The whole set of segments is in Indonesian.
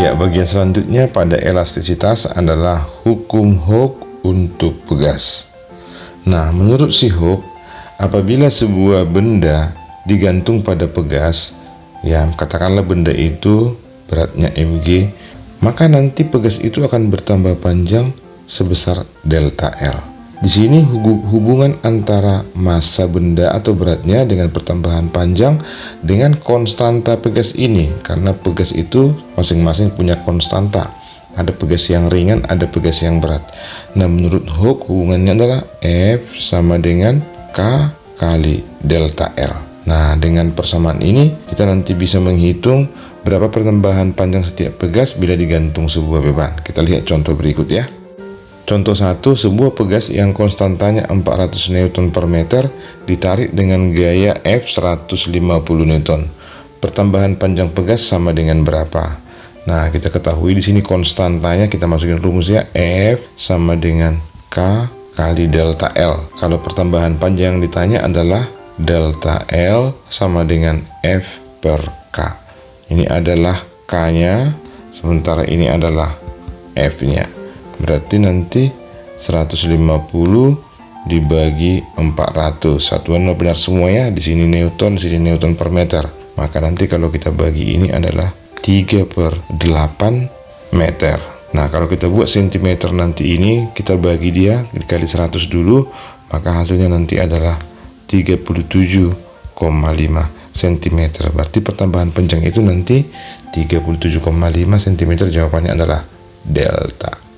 Ya, bagian selanjutnya pada elastisitas adalah hukum Hooke untuk pegas. Nah, menurut si Hooke, apabila sebuah benda digantung pada pegas, ya katakanlah benda itu beratnya mg, maka nanti pegas itu akan bertambah panjang sebesar delta L. Di sini hubungan antara massa benda atau beratnya dengan pertambahan panjang dengan konstanta pegas ini, karena pegas itu masing-masing punya konstanta. Ada pegas yang ringan, ada pegas yang berat. Nah, menurut Hooke hubungannya adalah F sama dengan K kali delta L. Nah, dengan persamaan ini kita nanti bisa menghitung berapa pertambahan panjang setiap pegas bila digantung sebuah beban. Kita lihat contoh berikut ya. Contoh 1, sebuah pegas yang konstantanya 400 Newton per meter ditarik dengan gaya F 150 Newton. Pertambahan panjang pegas sama dengan berapa? Nah, kita ketahui di sini konstantanya, kita masukin rumusnya F sama dengan K kali delta L. Kalau pertambahan panjang yang ditanya adalah delta L sama dengan F per K. Ini adalah K-nya, sementara ini adalah F-nya. Berarti nanti 150 dibagi 400. Satuan benar semua ya. Di sini Newton, di sini Newton per meter. Maka nanti kalau kita bagi ini adalah 3/8 meter. Nah, kalau kita buat sentimeter nanti ini, kita bagi dia dikali 100 dulu, maka hasilnya nanti adalah 37,5 cm. Berarti pertambahan panjang itu nanti 37,5 cm. Jawabannya adalah delta.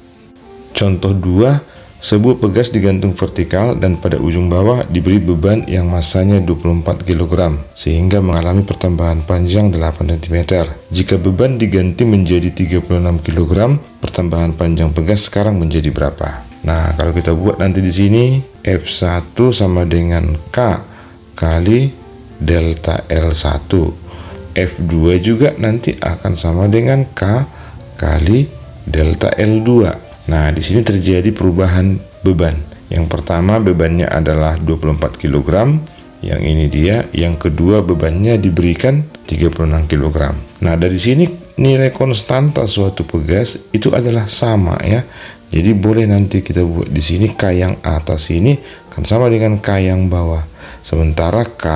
Contoh 2, sebuah pegas digantung vertikal dan pada ujung bawah diberi beban yang massanya 24 kg sehingga mengalami pertambahan panjang 8 cm. Jika beban diganti menjadi 36 kg, pertambahan panjang pegas sekarang menjadi berapa? Nah, kalau kita buat nanti di sini F1 sama dengan K kali delta L1. F2 juga nanti akan sama dengan K kali delta L2. Nah, di sini terjadi perubahan beban. Yang pertama bebannya adalah 24 kg, yang ini dia. Yang kedua bebannya diberikan 36 kg. Nah, dari sini nilai konstanta suatu pegas itu adalah sama ya. Jadi boleh nanti kita buat di sini K yang atas ini kan sama dengan K yang bawah. Sementara K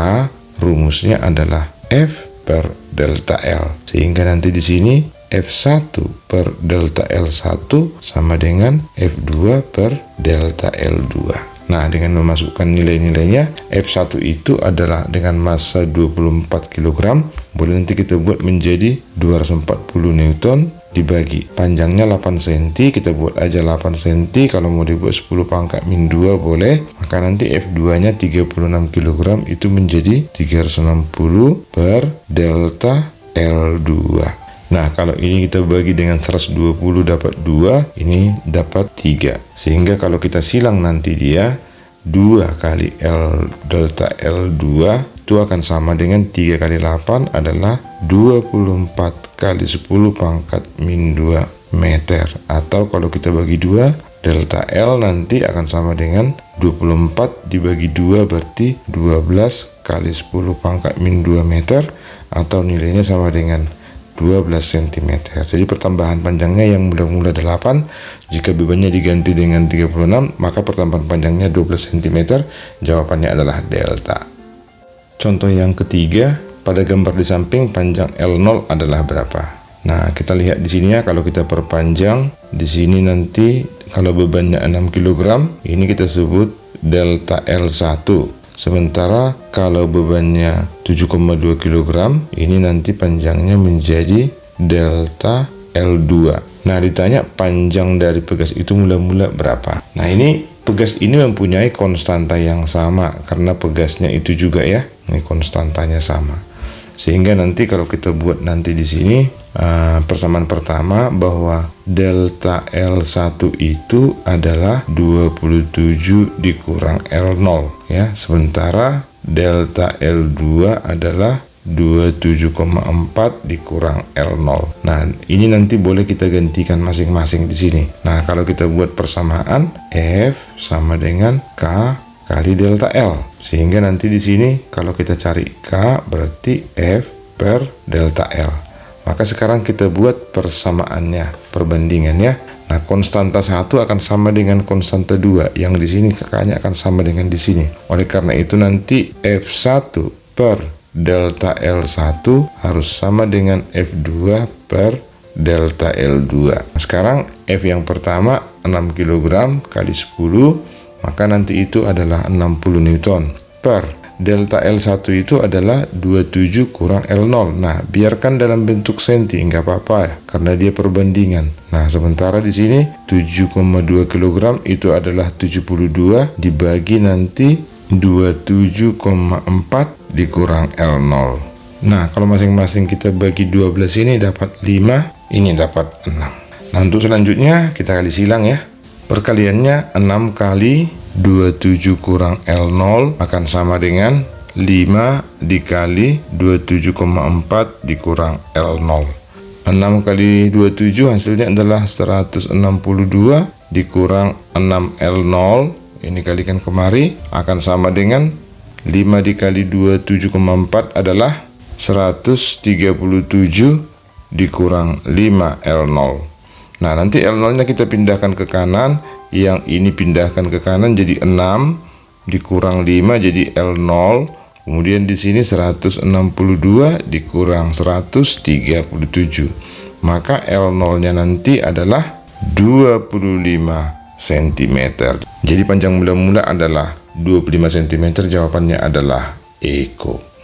rumusnya adalah F per delta L. Sehingga nanti di sini F1 per delta L1 sama dengan F2 per delta L2. Nah, dengan memasukkan nilai-nilainya, F1 itu adalah dengan massa 24 kg, boleh nanti kita buat menjadi 240 Newton dibagi panjangnya 8 cm, kita buat aja 8 cm. Kalau mau dibuat 10 pangkat min 2 boleh. Maka nanti F2 nya 36 kg itu menjadi 360 per delta L2. Nah, kalau ini kita bagi dengan 120 dapat 2, ini dapat 3. Sehingga kalau kita silang nanti dia 2 kali L delta L2 itu akan sama dengan 3 kali 8 adalah 24 kali 10 pangkat min 2 meter. Atau kalau kita bagi 2, delta L nanti akan sama dengan 24 dibagi 2 berarti 12 kali 10 pangkat min 2 meter, atau nilainya sama dengan 12 cm. Jadi pertambahan panjangnya yang mula-mula 8, jika bebannya diganti dengan 36, maka pertambahan panjangnya 12 cm. Jawabannya adalah delta. Contoh yang ketiga, pada gambar di samping panjang L0 adalah berapa? Nah, kita lihat di sini ya, kalau kita perpanjang di sini nanti kalau bebannya 6 kg, ini kita sebut delta L1. Sementara kalau bebannya 7,2 kg, ini nanti panjangnya menjadi delta L2. Nah, ditanya panjang dari pegas itu mula-mula berapa? Nah, ini pegas ini mempunyai konstanta yang sama karena pegasnya itu juga ya. Ini konstantanya sama. Sehingga nanti kalau kita buat nanti di sini persamaan pertama bahwa delta L1 itu adalah 27 dikurang L0 ya. Sementara delta L2 adalah 27,4 dikurang L0. Nah, ini nanti boleh kita gantikan masing-masing di sini. Nah, kalau kita buat persamaan F sama dengan K kali delta L. Sehingga nanti di sini kalau kita cari K berarti F per delta L. Maka sekarang kita buat persamaannya, perbandingannya. Nah, konstanta 1 akan sama dengan konstanta 2. Yang di sini kakaknya akan sama dengan di sini. Oleh karena itu nanti F1 per delta L1 harus sama dengan F2 per delta L2. Nah, sekarang F yang pertama 6 kg kali 10, maka nanti itu adalah 60 Newton per delta L1 itu adalah 27 kurang L0. Nah, biarkan dalam bentuk senti, nggak apa-apa ya, karena dia perbandingan. Nah, sementara di sini 7,2 kg itu adalah 72 dibagi nanti 27,4 dikurang L0. Nah, kalau masing-masing kita bagi 12 ini dapat 5, ini dapat 6. Nah, untuk selanjutnya kita kali silang ya. Perkaliannya 6 kali 27 kurang L0 akan sama dengan 5 dikali 27,4 dikurang L0. 6 kali 27 hasilnya adalah 162 dikurang 6 L0. Ini kalikan kemari akan sama dengan 5 dikali 27,4 adalah 137 dikurang 5 L0. Nah, nanti L0 nya kita pindahkan ke kanan, yang ini pindahkan ke kanan jadi 6 dikurang 5 jadi L0. Kemudian di sini 162 dikurang 137. Maka L0 nya nanti adalah 25 cm. Jadi panjang mula-mula adalah 25 cm, jawabannya adalah Eko.